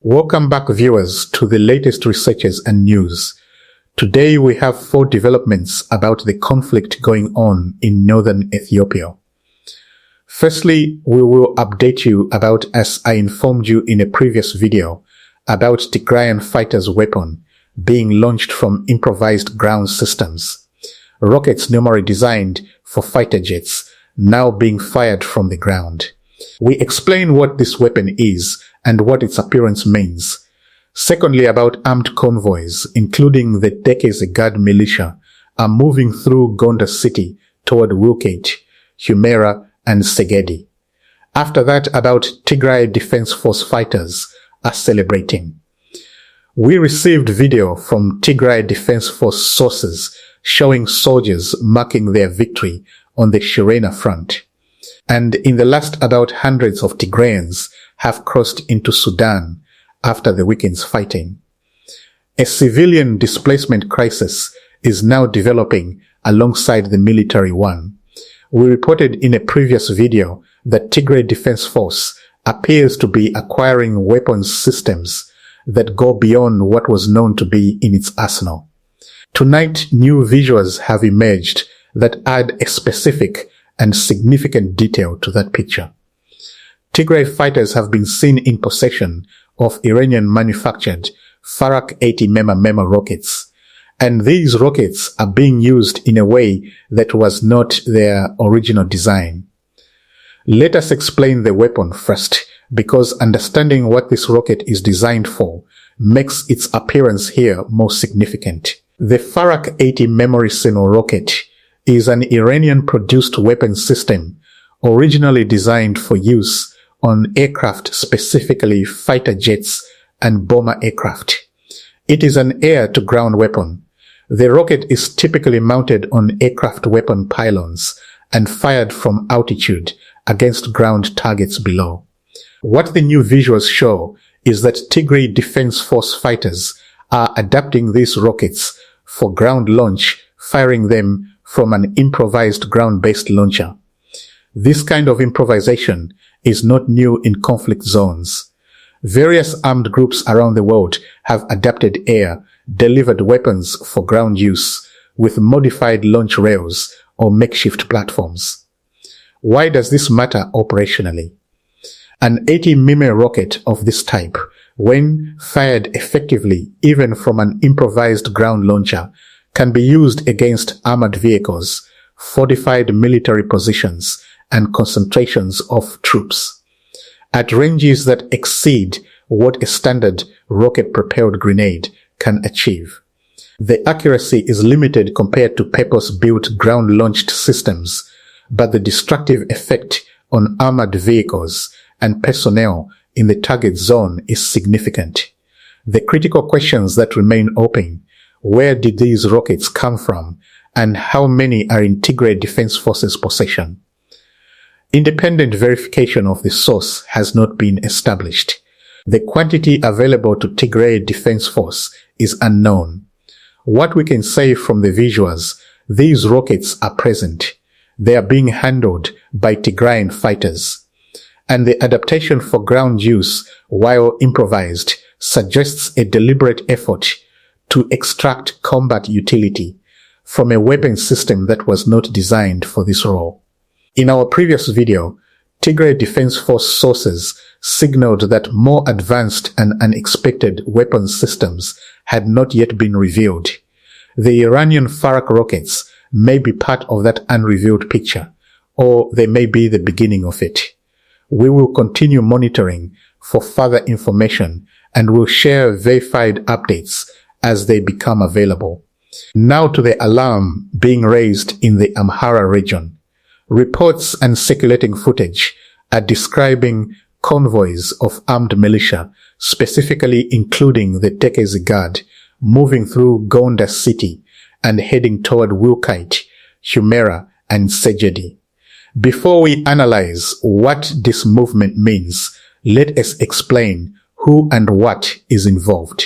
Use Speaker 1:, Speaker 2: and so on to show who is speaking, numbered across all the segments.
Speaker 1: Welcome back, viewers, to the latest researches and news. Today we have 4 developments about the conflict going on in northern Ethiopia. Firstly, we will update you about, as I informed you in a previous video, about Tigrayan fighters' weapon being launched from improvised ground systems. Rockets normally designed for fighter jets now being fired from the ground. We explain what this weapon is and what its appearance means. Secondly, about armed convoys, including the Tekeze militia, are moving through Gondar city toward Wilkate, Humera, and Segedi. After that, about Tigray Defense Force fighters are celebrating. We received video from Tigray Defense Force sources showing soldiers marking their victory on the Shererina front. And in the last, about hundreds of Tigrayans have crossed into Sudan after the weekend's fighting. A civilian displacement crisis is now developing alongside the military one. We reported in a previous video that Tigray Defense Force appears to be acquiring weapons systems that go beyond what was known to be in its arsenal. Tonight, new visuals have emerged that add a specific and significant detail to that picture. Tigray fighters have been seen in possession of Iranian-manufactured Farak 80 Mema rockets, and these rockets are being used in a way that was not their original design. Let us explain the weapon first, because understanding what this rocket is designed for makes its appearance here more significant. The Farak 80 memory signal rocket is an Iranian-produced weapon system originally designed for use on aircraft, specifically fighter jets and bomber aircraft. It is an air-to-ground weapon. The rocket is typically mounted on aircraft weapon pylons and fired from altitude against ground targets below. What the new visuals show is that Tigray Defense Force fighters are adapting these rockets for ground launch, firing them from an improvised ground-based launcher. This kind of improvisation is not new in conflict zones. Various armed groups around the world have adapted air-delivered weapons for ground use with modified launch rails or makeshift platforms. Why does this matter operationally? An 80 mm rocket of this type, when fired effectively even from an improvised ground launcher, can be used against armored vehicles, fortified military positions, and concentrations of troops at ranges that exceed what a standard rocket-propelled grenade can achieve. The accuracy is limited compared to purpose-built ground-launched systems, but the destructive effect on armored vehicles and personnel in the target zone is significant. The critical questions that remain open: where did these rockets come from, and how many are in Tigray Defense Force's possession? Independent verification of the source has not been established. The quantity available to Tigray Defense Force is unknown. What we can say from the visuals: these rockets are present. They are being handled by Tigrayan fighters. And the adaptation for ground use while improvised suggests a deliberate effort to extract combat utility from a weapon system that was not designed for this role. In our previous video, Tigray Defense Force sources signaled that more advanced and unexpected weapon systems had not yet been revealed. The Iranian Farak rockets may be part of that unrevealed picture, or they may be the beginning of it. We will continue monitoring for further information and will share verified updates as they become available. Now to the alarm being raised in the Amhara region. Reports and circulating footage are describing convoys of armed militia, specifically including the Tekeze moving through Gondar city and heading toward Wilkate, Humera, and Segedi. Before we analyze what this movement means, let us explain who and what is involved.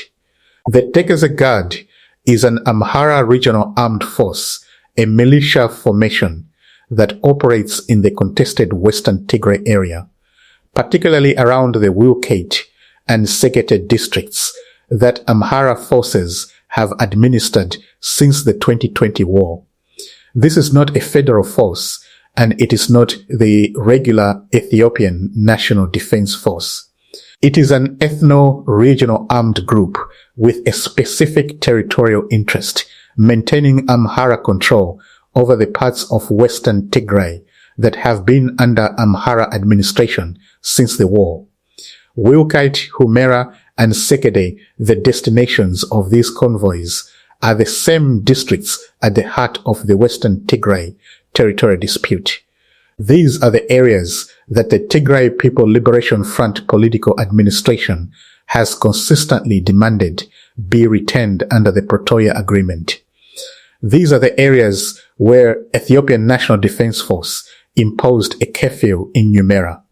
Speaker 1: The Tekeze is an Amhara regional armed force, a militia formation that operates in the contested western Tigray area, particularly around the Wilkate and Segete districts that Amhara forces have administered since the 2020 war. This is not a federal force, and it is not the regular Ethiopian National Defense Force. It is an ethno-regional armed group with a specific territorial interest, maintaining Amhara control over the parts of Western Tigray that have been under Amhara administration since the war. Wilkite, Humera, and Segede, the destinations of these convoys, are the same districts at the heart of the Western Tigray territorial dispute. These are the areas that the Tigray People Liberation Front political administration has consistently demanded be retained under the Pretoria Agreement. These are the areas where Ethiopian National Defense Force imposed a curfew in Humera.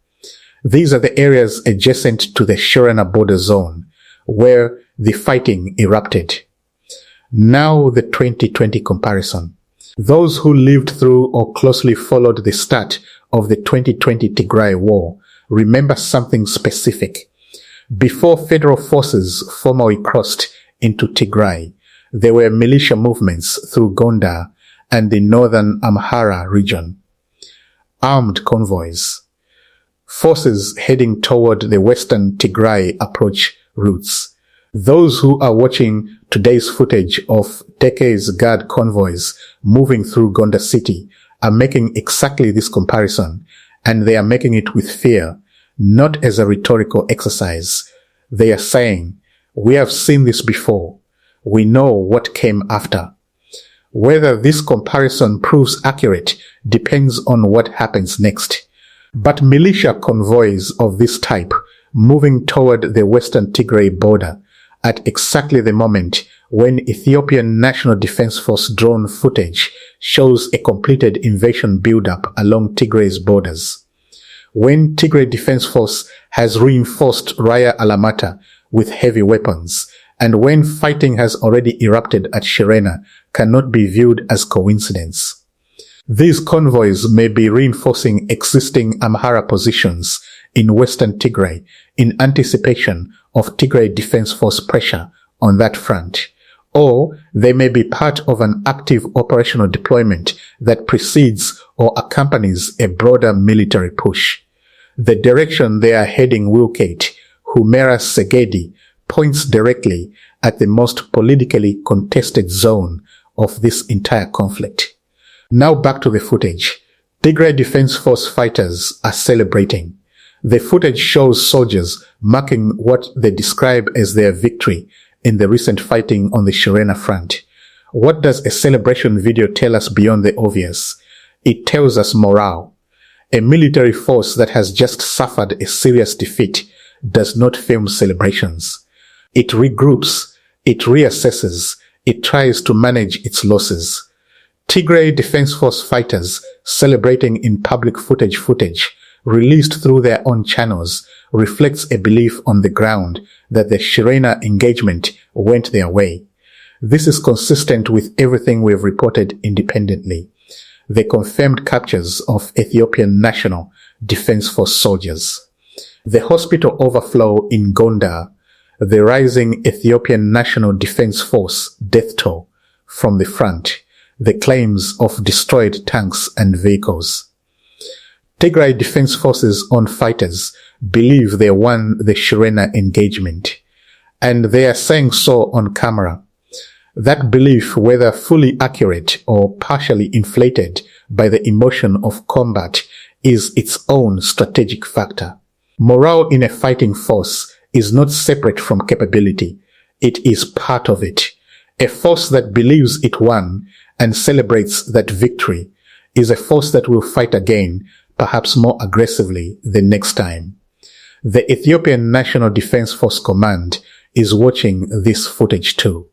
Speaker 1: These are the areas adjacent to the Shererina border zone where the fighting erupted. Now the 2020 comparison. Those who lived through or closely followed the start of the 2020 Tigray war remember something specific. Before federal forces formally crossed into Tigray, there were militia movements through Gondar and the northern Amhara region. Armed convoys. Forces heading toward the western Tigray approach routes. Those who are watching today's footage of Teke's guard convoys moving through Gondar city are making exactly this comparison, and they are making it with fear, not as a rhetorical exercise. They are saying, we have seen this before. We know what came after. Whether this comparison proves accurate depends on what happens next. But militia convoys of this type moving toward the western Tigray border at exactly the moment when Ethiopian National Defense Force drone footage shows a completed invasion buildup along Tigray's borders. When Tigray Defense Force has reinforced Raya Alamata with heavy weapons, and when fighting has already erupted at Shererina, cannot be viewed as coincidence. These convoys may be reinforcing existing Amhara positions in western Tigray in anticipation of Tigray Defense Force pressure on that front, or they may be part of an active operational deployment that precedes or accompanies a broader military push. The direction they are heading Wilkate, Humera Segedi, points directly at the most politically contested zone of this entire conflict. Now back to the footage. Tigray Defense Force fighters are celebrating. The footage shows soldiers marking what they describe as their victory in the recent fighting on the Shererina front. What does a celebration video tell us beyond the obvious? It tells us morale. A military force that has just suffered a serious defeat does not film celebrations. It regroups, it reassesses, it tries to manage its losses. Tigray Defense Force fighters celebrating in public footage released through their own channels reflects a belief on the ground that the Shererina engagement went their way. This is consistent with everything we've reported independently. The confirmed captures of Ethiopian National Defense Force soldiers. The hospital overflow in Gondar. The rising Ethiopian National Defense Force death toll from the front. The claims of destroyed tanks and vehicles. Tigray Defense Force's own fighters believe they won the Shererina engagement, and they are saying so on camera. That belief, whether fully accurate or partially inflated by the emotion of combat, is its own strategic factor. Morale in a fighting force is not separate from capability. It is part of it. A force that believes it won and celebrates that victory is a force that will fight again, perhaps more aggressively the next time. The Ethiopian National Defense Force Command is watching this footage too.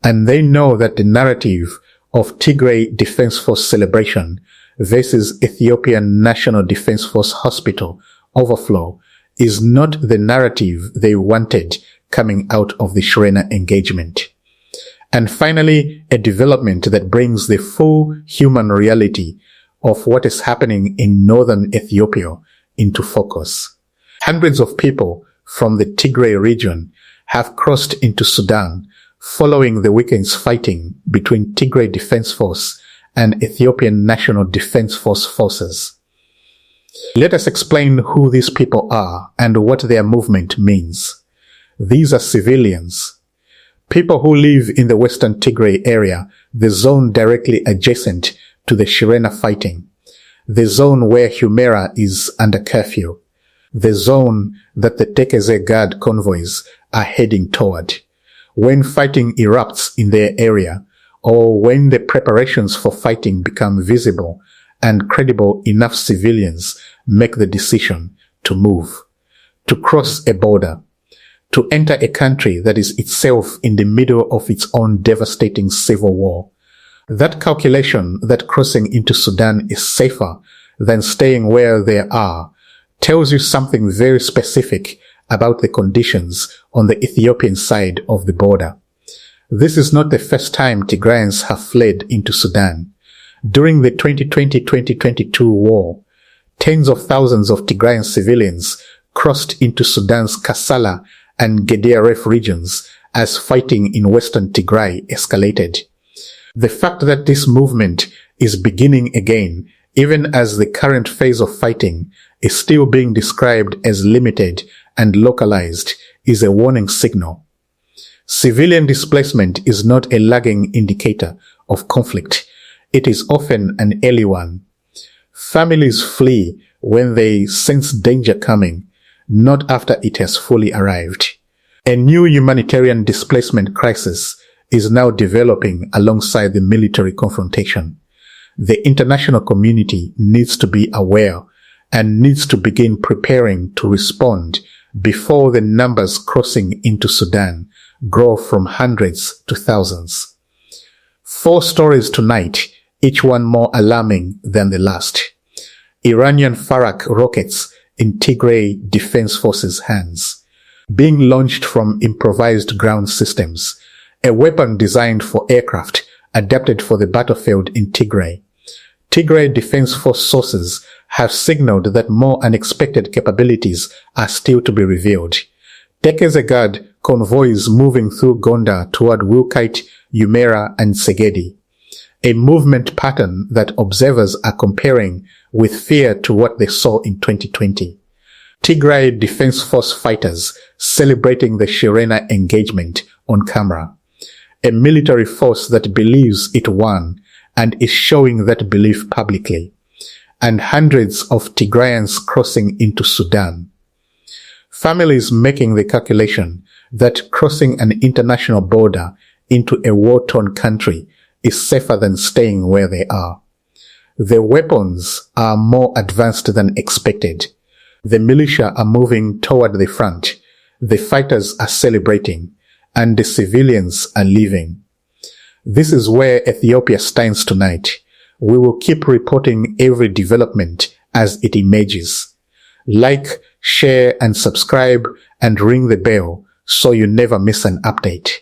Speaker 1: And they know that the narrative of Tigray Defense Force celebration versus Ethiopian National Defense Force hospital overflow is not the narrative they wanted coming out of the Shererina engagement. And finally, a development that brings the full human reality of what is happening in northern Ethiopia into focus. Hundreds of people from the Tigray region have crossed into Sudan following the weekend's fighting between Tigray Defense Force and Ethiopian National Defense Force forces. Let us explain who these people are and what their movement means. These are civilians, people who live in the Western Tigray area, the zone directly adjacent to the Shererina fighting, the zone where Humera is under curfew, the zone that the Tekeze Guard convoys are heading toward. When fighting erupts in their area, or when the preparations for fighting become visible and credible enough, civilians make the decision to move, to cross a border, to enter a country that is itself in the middle of its own devastating civil war. That calculation that crossing into Sudan is safer than staying where they are tells you something very specific about the conditions on the Ethiopian side of the border. This is not the first time Tigrayans have fled into Sudan. During the 2020-2022 war, tens of thousands of Tigrayan civilians crossed into Sudan's Kassala and GDRF regions as fighting in Western Tigray escalated. The fact that this movement is beginning again, even as the current phase of fighting is still being described as limited and localized, is a warning signal. Civilian displacement is not a lagging indicator of conflict. It is often an early one. Families flee when they sense danger coming, not after it has fully arrived. A new humanitarian displacement crisis is now developing alongside the military confrontation. The international community needs to be aware and needs to begin preparing to respond before the numbers crossing into Sudan grow from hundreds to thousands. 4 stories tonight, each one more alarming than the last. Iranian Farak rockets in Tigray Defense Forces' hands, being launched from improvised ground systems, a weapon designed for aircraft adapted for the battlefield in Tigray. Tigray Defense Force sources have signaled that more unexpected capabilities are still to be revealed. Tekeze Guard convoys moving through Gondar toward Wilkite, Humera, and Segedi. A movement pattern that observers are comparing with fear to what they saw in 2020. Tigray Defense Force fighters celebrating the Shererina engagement on camera. A military force that believes it won and is showing that belief publicly. And hundreds of Tigrayans crossing into Sudan. Families making the calculation that crossing an international border into a war-torn country is safer than staying where they are. The weapons are more advanced than expected. The militia are moving toward the front. The fighters are celebrating, and the civilians are leaving. This is where Ethiopia stands tonight. We will keep reporting every development as it emerges. Like, share, and subscribe, and ring the bell so you never miss an update.